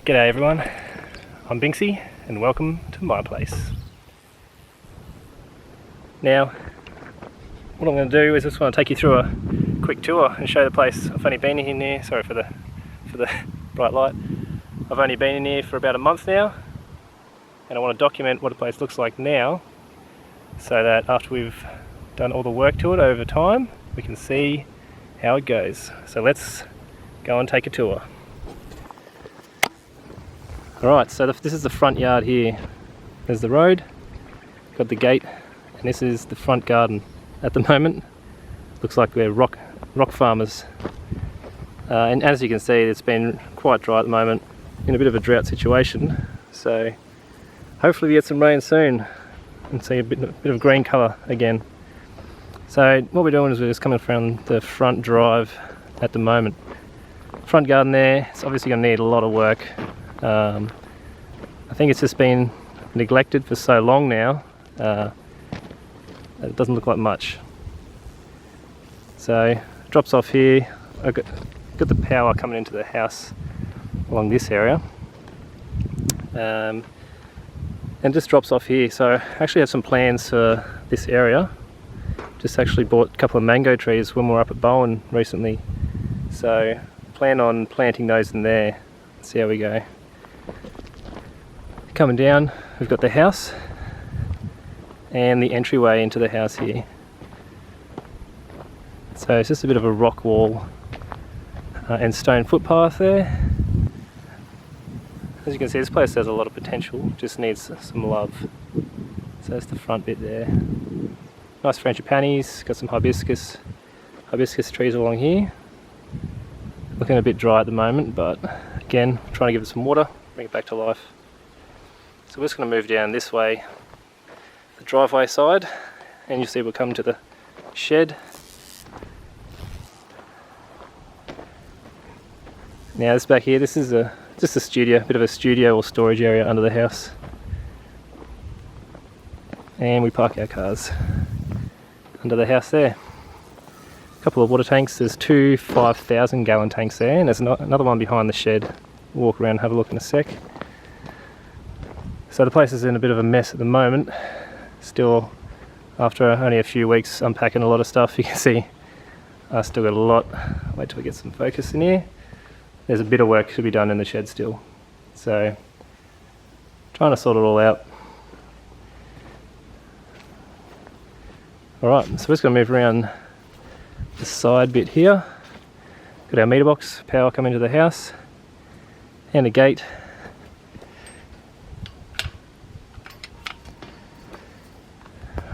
G'day everyone, I'm Bizy and welcome to my place. Now, what I'm going to do is just want to take you through a quick tour and show the place. I've only been in here, sorry for the bright light. I've only been in here for about a month now, and I want to document what the place looks like now, so that after we've done all the work to it over time, we can see how it goes. So let's go and take a tour. Alright, so this is the front yard here. There's the road, got the gate, and this is the front garden. At the moment, looks like we're rock farmers. And as you can see, it's been quite dry at the moment, in a bit of a drought situation. So hopefully we get some rain soon and see a bit of green colour again. So what we're doing is we're just coming from the front drive at the moment. Front garden there, it's obviously going to need a lot of work. I think it's just been neglected for so long now, it doesn't look like much. So drops off here. I've got the power coming into the house along this area, and just drops off here. So I actually have some plans for this area. Just actually bought a couple of mango trees when we were up at Bowen recently, so plan on planting those in there. See how we go. Coming down, we've got the house and the entryway into the house here. So it's just a bit of a rock wall and stone footpath there. As you can see, this place has a lot of potential, just needs some love. So that's the front bit there. Nice frangipanis, got some hibiscus trees along here. Looking a bit dry at the moment, but again, trying to give it some water, bring it back to life. So we're just going to move down this way, the driveway side, and you'll see we'll come to the shed. Now this back here, this is just a studio, a bit of a studio or storage area under the house. And we park our cars under the house there. A couple of water tanks, there's two 5,000 gallon tanks there, and there's another one behind the shed. We'll walk around and have a look in a sec. So the place is in a bit of a mess at the moment. Still, after only a few weeks unpacking a lot of stuff, you can see I've still got a lot. Wait till we get some focus in here. There's a bit of work to be done in the shed still. So, trying to sort it all out. Alright, so we're just going to move around the side bit here. Got our meter box, power coming into the house, and a gate.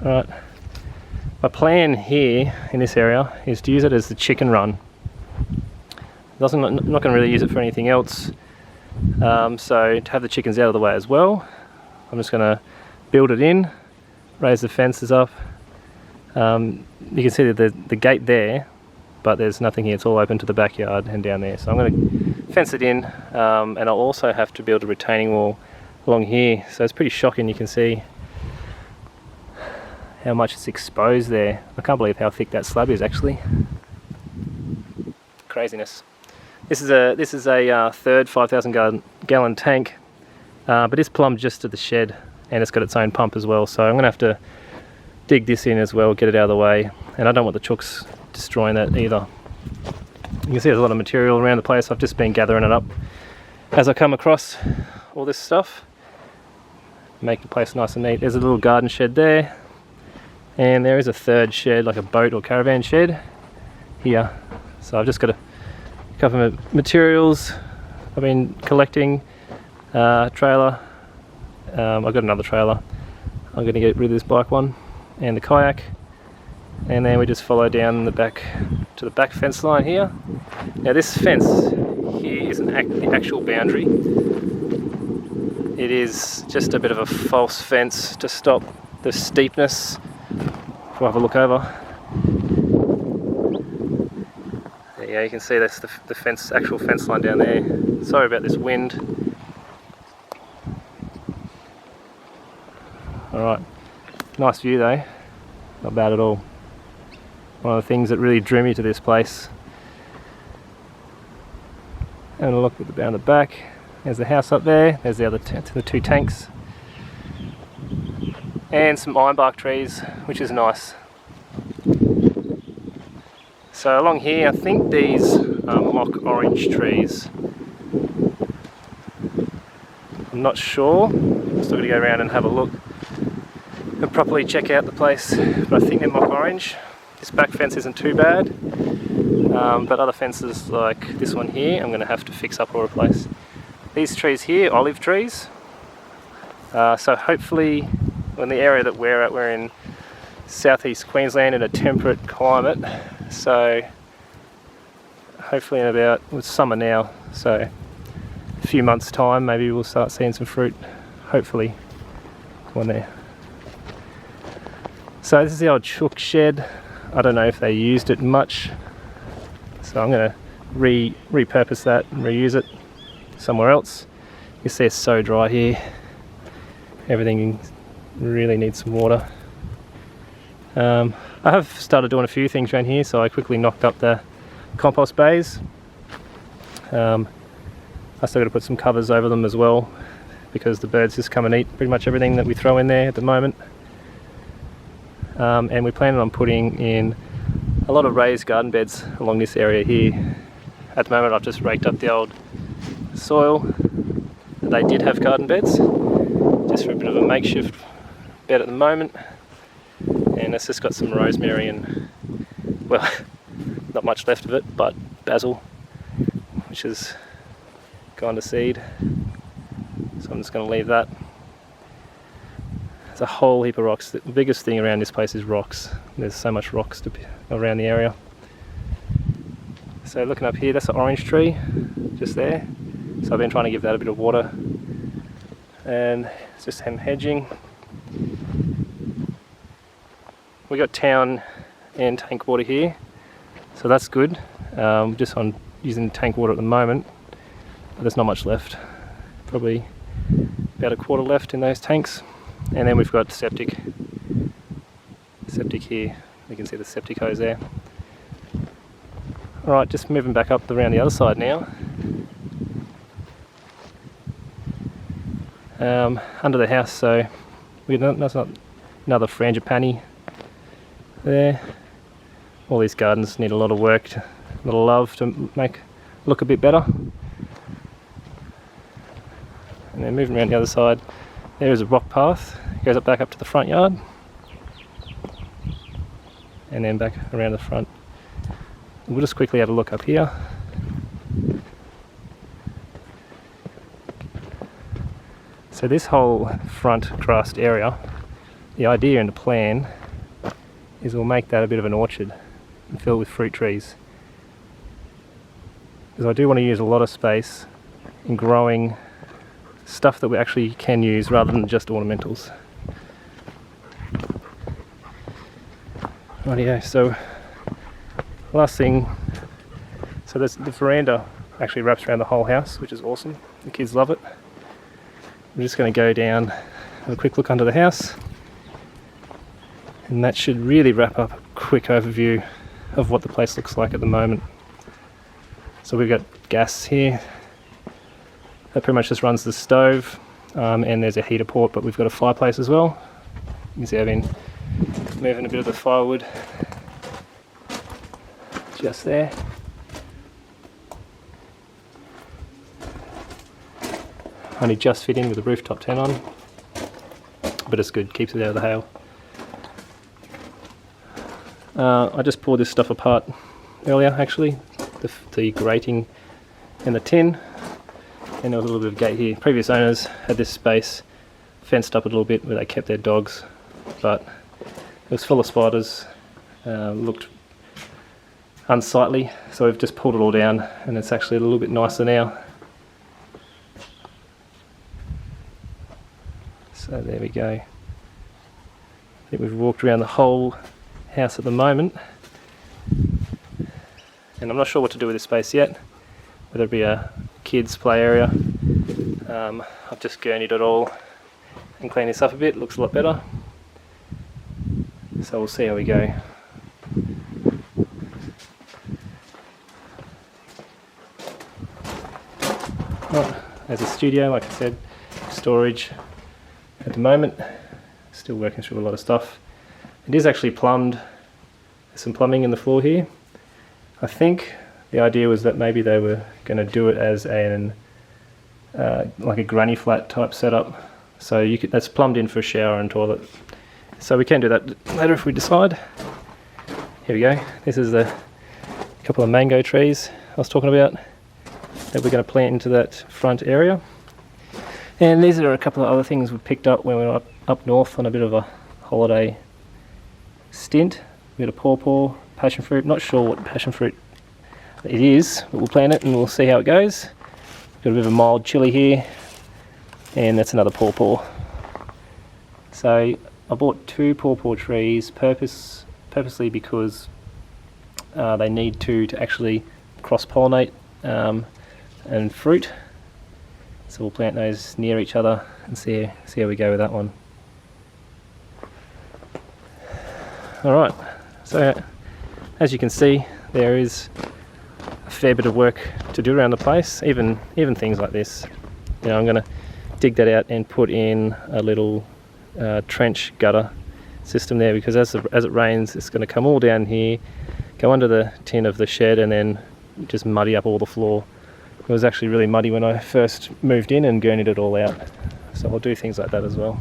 Alright, my plan here in this area is to use it as the chicken run. I'm not going to really use it for anything else, so to have the chickens out of the way as well, I'm just going to build it in, raise the fences up. You can see the gate there, but there's nothing here, it's all open to the backyard and down there. So I'm going to fence it in, and I'll also have to build a retaining wall along here. So it's pretty shocking, you can see how much it's exposed there. I can't believe how thick that slab is actually. Craziness. This is a third 5,000 gallon tank, but it's plumbed just to the shed, and it's got its own pump as well. So I'm going to have to dig this in as well, get it out of the way, and I don't want the chooks destroying that either. You can see there's a lot of material around the place. I've just been gathering it up as I come across all this stuff. Make the place nice and neat. There's a little garden shed there, and there is a third shed, like a boat or caravan shed here. So I've just got a couple of materials I've been collecting. Trailer, I've got another trailer. I'm going to get rid of this bike one and the kayak, and then we just follow down the back to the back fence line here. Now this fence here is the actual boundary. It is just a bit of a false fence to stop the steepness. We'll have a look over. Yeah, you can see that's the actual fence line down there. Sorry about this wind. Alright, nice view though, not bad at all. One of the things that really drew me to this place. Having a look down the back, There's the house up there, there's the other the two tanks. And some ironbark trees, which is nice. So along here, I think these are mock orange trees. I'm not sure, I'm still going to go around and have a look and properly check out the place, but I think they're mock orange. This back fence isn't too bad, but other fences like this one here, I'm going to have to fix up or replace. These trees here, olive trees, so hopefully in the area that we're at, we're in southeast Queensland in a temperate climate, so hopefully in about, it's summer now, so a few months time maybe we'll start seeing some fruit, hopefully. One there. So this is the old chook shed. I don't know if they used it much, so I'm going to repurpose that and reuse it somewhere else. You see it's so dry here, everything really needs some water. I have started doing a few things around here, so I quickly knocked up the compost bays. I still got to put some covers over them as well, because the birds just come and eat pretty much everything that we throw in there at the moment. And we're planning on putting in a lot of raised garden beds along this area here. At the moment I've just raked up the old soil. They did have garden beds, just for a bit of a makeshift bed at the moment. And it's just got some rosemary and, well, not much left of it, but basil, which has gone to seed. So I'm just going to leave that. There's a whole heap of rocks. The biggest thing around this place is rocks. There's so much rocks around the area. So looking up here, that's an orange tree just there. So I've been trying to give that a bit of water. And it's just him hedging. We got town and tank water here, so that's good. Just on using tank water at the moment, but there's not much left. Probably about a quarter left in those tanks. And then we've got septic here. You can see the septic hose there. Alright, just moving back up around the other side now. Under the house, so that's not another frangipani there. All these gardens need a lot of work, a little love to make look a bit better. And then moving around the other side, there is a rock path, goes up back up to the front yard, and then back around the front. We'll just quickly have a look up here. So this whole front grassed area, the idea and the plan is we'll make that a bit of an orchard and fill it with fruit trees. Because I do want to use a lot of space in growing stuff that we actually can use rather than just ornamentals. Rightio, so last thing, so the veranda actually wraps around the whole house, which is awesome. The kids love it. I'm just going to go down, have a quick look under the house, and that should really wrap up a quick overview of what the place looks like at the moment. So we've got gas here, that pretty much just runs the stove, and there's a heater port, but we've got a fireplace as well. You can see I've been moving a bit of the firewood just there. Only just fit in with the rooftop tent on, but it's good, keeps it out of the hail. I just poured this stuff apart earlier actually, the grating and the tin, and there was a little bit of gate here. Previous owners had this space fenced up a little bit where they kept their dogs, but it was full of spiders, looked unsightly, so we've just pulled it all down and it's actually a little bit nicer now. So there we go. I think we've walked around the whole house at the moment, and I'm not sure what to do with this space yet, whether it be a kids play area. I've just gurneyed it all and cleaned this up a bit, looks a lot better, so we'll see how we go. Right, as a studio, like I said, storage at the moment. Still working through a lot of stuff. It is actually plumbed. There's some plumbing in the floor here. I think the idea was that maybe they were going to do it as an like a granny flat type setup. So that's plumbed in for a shower and toilet. So we can do that later if we decide. Here we go. This is the couple of mango trees I was talking about that we're going to plant into that front area. And these are a couple of other things we picked up when we were up north on a bit of a holiday stint. We got a pawpaw, passion fruit. Not sure what passion fruit it is, but we'll plant it and we'll see how it goes. Got a bit of a mild chili here, and that's another pawpaw. So I bought 2 pawpaw trees purposely because they need to actually cross-pollinate and fruit. So we'll plant those near each other and see how we go with that one. Alright, so as you can see, there is a fair bit of work to do around the place, even things like this. You know, I'm going to dig that out and put in a little trench gutter system there, because as it rains, it's going to come all down here, go under the tin of the shed, and then just muddy up all the floor. It was actually really muddy when I first moved in and gurneyed it all out. So I'll do things like that as well.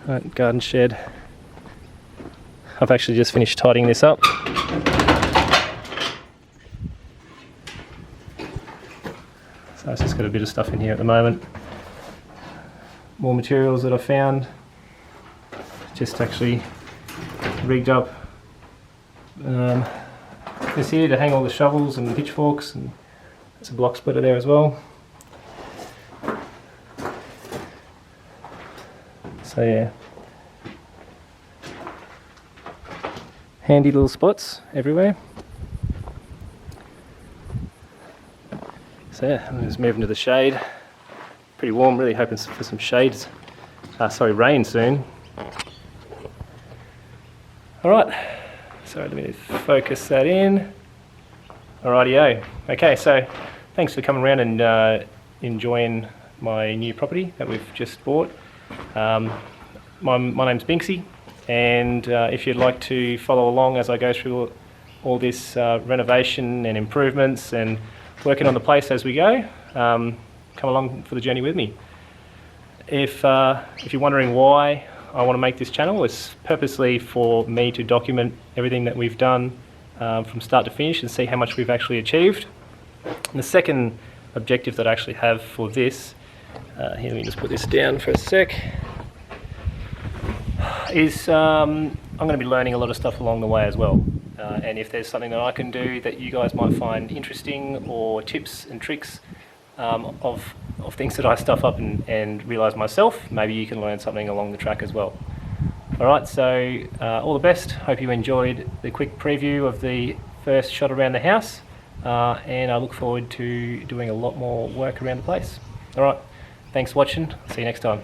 Right, garden shed. I've actually just finished tidying this up. So it's just got a bit of stuff in here at the moment. More materials that I found. Just actually rigged up this here to hang all the shovels and the pitchforks, and there's a block splitter there as well. So yeah, handy little spots everywhere. So yeah, I'm just moving to the shade. Pretty warm, really hoping for some shades. Rain soon. Alright, so let me focus that in. Alrighty-o. Okay, so thanks for coming around and enjoying my new property that we've just bought. My name's Bizy, and if you'd like to follow along as I go through all this renovation and improvements and working on the place as we go, come along for the journey with me. If you're wondering why I want to make this channel, it's purposely for me to document everything that we've done from start to finish and see how much we've actually achieved. And the second objective that I actually have for this, here, let me just put this down for a sec, is I'm going to be learning a lot of stuff along the way as well. And if there's something that I can do that you guys might find interesting, or tips and tricks of things that I stuff up and realise myself, maybe you can learn something along the track as well. Alright, so all the best. Hope you enjoyed the quick preview of the first shot around the house, and I look forward to doing a lot more work around the place. Alright, thanks for watching. See you next time.